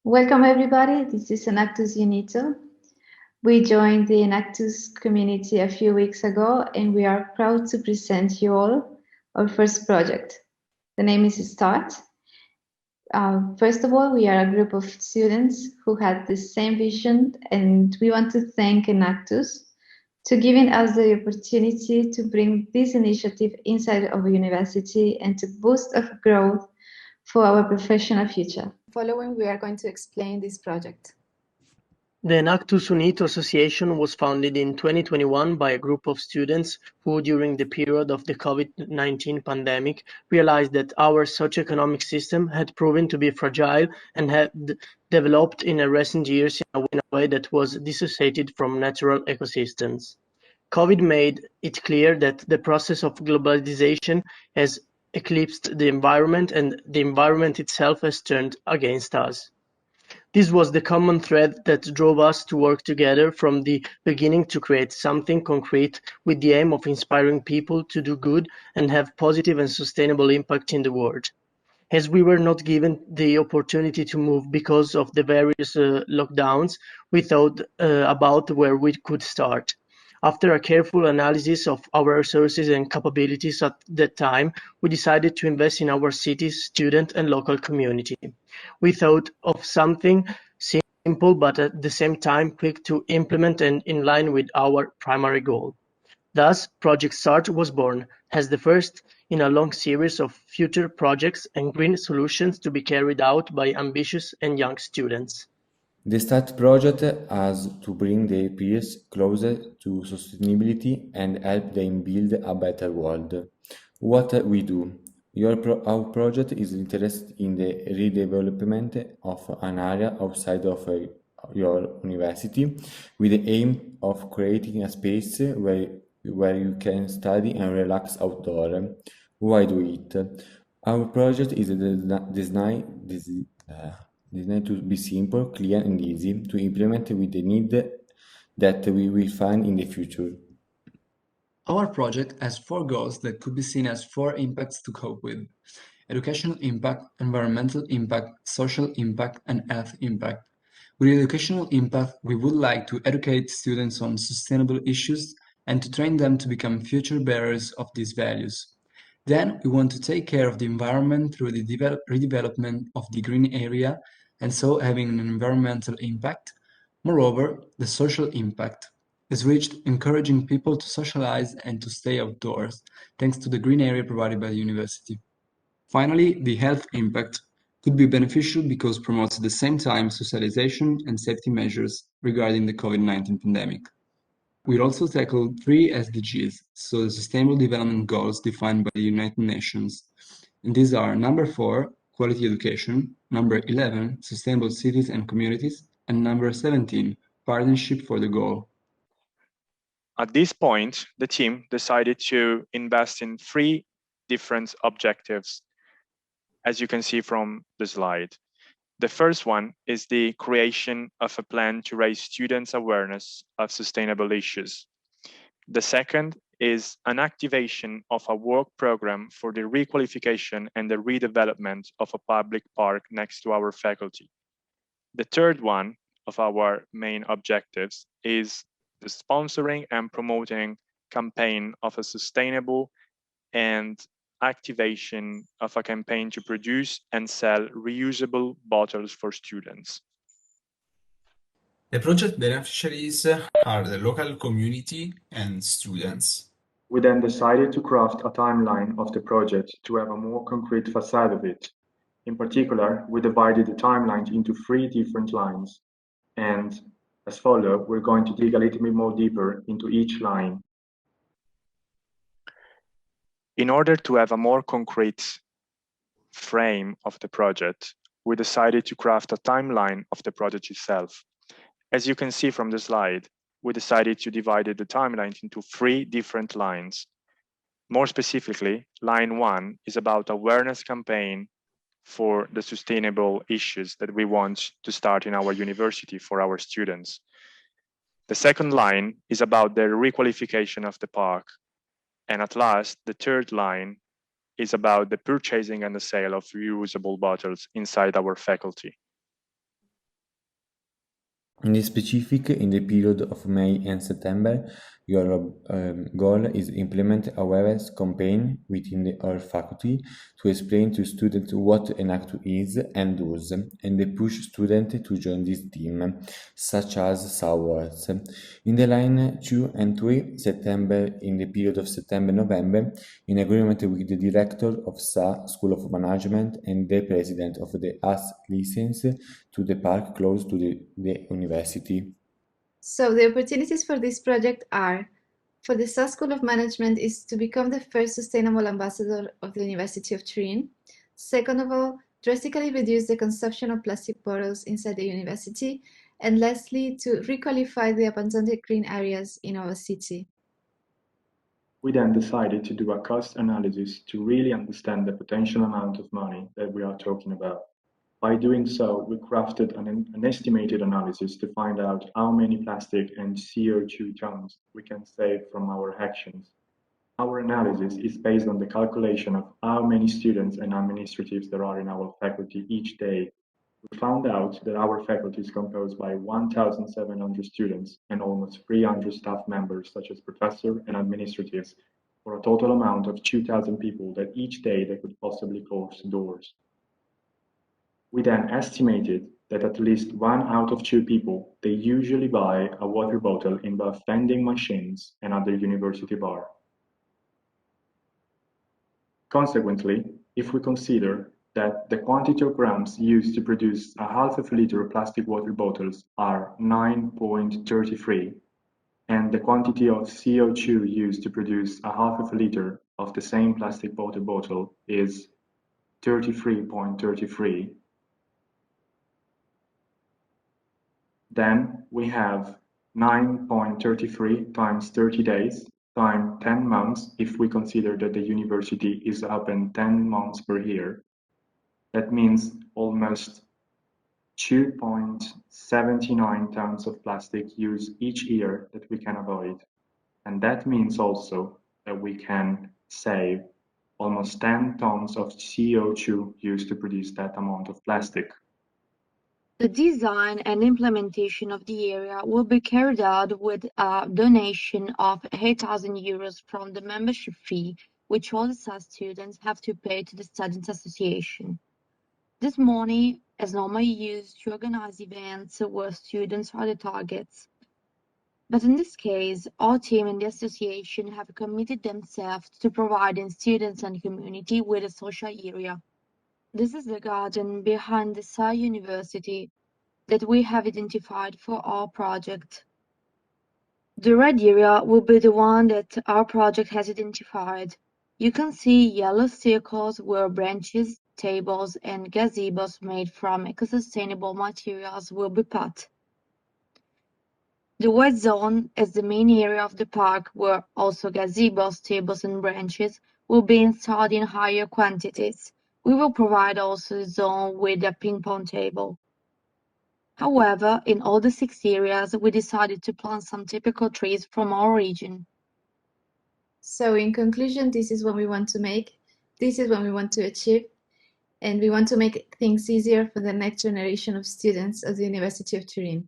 Welcome everybody, this is Enactus Unito. We joined the Enactus community a few weeks ago and we are proud to present you all our first project. The name is START. First of all, we are a group of students who had the same vision and we want to thank Enactus to giving us the opportunity to bring this initiative inside of a university and to boost of growth for our professional future. Following, we are going to explain this project. The Enactus Unito Association was founded in 2021 by a group of students who, during the period of the COVID-19 pandemic, realized that our socioeconomic system had proven to be fragile and had developed in recent years in a way that was dissociated from natural ecosystems. COVID made it clear that the process of globalization has eclipsed the environment and the environment itself has turned against us. This was the common thread that drove us to work together from the beginning to create something concrete with the aim of inspiring people to do good and have positive and sustainable impact in the world. As we were not given the opportunity to move because of the various lockdowns, we thought about where we could start. After a careful analysis of our resources and capabilities at that time, we decided to invest in our city's student and local community. We thought of something simple but at the same time quick to implement and in line with our primary goal. Thus, Project START was born as the first in a long series of future projects and green solutions to be carried out by ambitious and young students. The START project has to bring their peers closer to sustainability and help them build a better world. What we do? Our project is interested in the redevelopment of an area outside of your university with the aim of creating a space where you can study and relax outdoors. Why do it? Our project is designed to be simple, clear and easy to implement with the need that we will find in the future. Our project has 4 goals that could be seen as 4 impacts to cope with: educational impact, environmental impact, social impact, and health impact. With educational impact, we would like to educate students on sustainable issues and to train them to become future bearers of these values. Then, we want to take care of the environment through the redevelopment of the green area and so having an environmental impact. Moreover, the social impact is reached encouraging people to socialize and to stay outdoors, thanks to the green area provided by the university. Finally, the health impact could be beneficial because it promotes at the same time socialization and safety measures regarding the COVID-19 pandemic. We also tackled 3 SDGs, so the Sustainable Development Goals defined by the United Nations. And these are number 4, quality education, number 11, sustainable cities and communities, and number 17, partnership for the goal. At this point, the team decided to invest in 3 different objectives, as you can see from the slide. The first one is the creation of a plan to raise students' awareness of sustainable issues. The second is an activation of a work program for the requalification and the redevelopment of a public park next to our faculty. The third one of our main objectives is the sponsoring and promoting campaign of a sustainable and activation of a campaign to produce and sell reusable bottles for students. The project beneficiaries are the local community and students. We then decided to craft a timeline of the project to have a more concrete facade of it. In particular, we divided the timeline into 3 different lines. And as follows, we're going to dig a little bit more deeper into each line. In order to have a more concrete frame of the project, we decided to craft a timeline of the project itself. As you can see from the slide, we decided to divide the timeline into 3 different lines. More specifically, line 1 is about awareness campaign for the sustainable issues that we want to start in our university for our students. The second line is about the requalification of the park. And at last, the third line is about the purchasing and the sale of reusable bottles inside our faculty. In specific, in the period of May and September, your goal is implement awareness campaign within our faculty to explain to students what Enactus is and does, and they push students to join this team, such as SAWs. In the line 2 and 3 September, in the period of September-November, in agreement with the director of SA School of Management and the president of the AS license to the park close to the university. So the opportunities for this project are, for the SAS School of Management is to become the first sustainable ambassador of the University of Turin. Second of all, drastically reduce the consumption of plastic bottles inside the university. And lastly, to requalify the abandoned green areas in our city. We then decided to do a cost analysis to really understand the potential amount of money that we are talking about. By doing so, we crafted an estimated analysis to find out how many plastic and CO2 tons we can save from our actions. Our analysis is based on the calculation of how many students and administratives there are in our faculty each day. We found out that our faculty is composed by 1,700 students and almost 300 staff members, such as professors and administratives, for a total amount of 2,000 people that each day they could possibly close the doors. We then estimated that at least 1 out of 2 people, they usually buy a water bottle in both vending machines and at the university bar. Consequently, if we consider that the quantity of grams used to produce a half of a liter of plastic water bottles are 9.33, and the quantity of CO2 used to produce a half of a liter of the same plastic water bottle is 33.33, then we have 9.33 times 30 days times 10 months if we consider that the university is open 10 months per year. That means almost 2.79 tons of plastic used each year that we can avoid. And that means also that we can save almost 10 tons of CO2 used to produce that amount of plastic. The design and implementation of the area will be carried out with a donation of 8,000 euros from the membership fee, which all the SAS students have to pay to the Students' Association. This money is normally used to organize events where students are the targets. But in this case, our team and the association have committed themselves to providing students and community with a social area. This is the garden behind the SA University that we have identified for our project. The red area will be the one that our project has identified. You can see yellow circles where branches, tables, and gazebos made from eco-sustainable materials will be put. The white zone is the main area of the park where also gazebos, tables, and branches will be installed in higher quantities. We will provide also a zone with a ping-pong table. However, in all the 6 areas, we decided to plant some typical trees from our region. So in conclusion, this is what we want to make, this is what we want to achieve, and we want to make things easier for the next generation of students of the University of Turin.